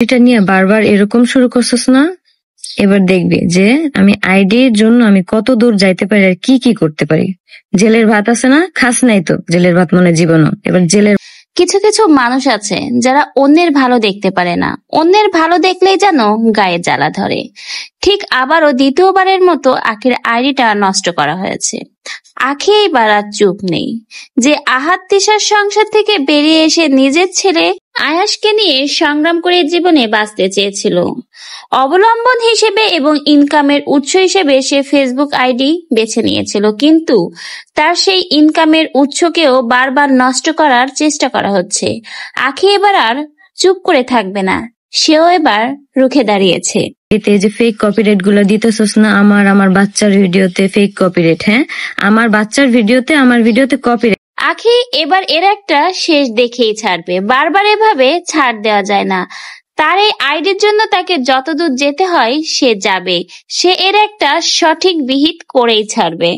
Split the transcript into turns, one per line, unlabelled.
এটা নিয়ে বারবার এরকম শুরু করছিস না? এবার দেখবি যে আমি আইডির জন্য আমি কত দূর যাইতে পারি আর কি কি করতে পারি। জেলের ভাত আছে না, খাস নাই তো জেলের ভাত মনে জীবনও। এবার জেলের
কিছু কিছু মানুষ আছে যারা অন্যের ভালো দেখতে পারে না, অন্যের ভালো দেখলেই যেন গায়ে জ্বালা ধরে। ঠিক আবারও দ্বিতীয়বারের মতো আখির আইডিটা নষ্ট করা হয়েছে। আখি এবার আর চুপ নেই। যে আহাত তিশার সংসার থেকে বেরিয়ে এসে নিজের ছেলে আয়াসকে নিয়ে সংগ্রাম করে জীবনে বাঁচতে চেয়েছিল, অবলম্বন হিসেবে এবং ইনকামের উৎস হিসেবে সে ফেসবুক আইডি বেছে নিয়েছিল, কিন্তু তার সেই ইনকামের উৎসকেও বারবার নষ্ট করার চেষ্টা করা হচ্ছে। আখি এবার আর চুপ করে থাকবে না, সেও এবার রুখে দাঁড়িয়েছে।
এতে যে ফেক কপিরাইট গুলো দিতেছস না, আমার বাচ্চার ভিডিওতে ফেক কপিরাইট। হ্যাঁ, আমার বাচ্চার ভিডিওতে আমার ভিডিওতে কপিরাইট।
আখি এবার এর একটা শেষ দেখেই ছাড়বে, বারবার এভাবে ছাড় দেওয়া যায় না। তার এই আইডির জন্য তাকে যতদূর যেতে হয় সে যাবে, সে এর একটা সঠিক বিহিত করেই ছাড়বে।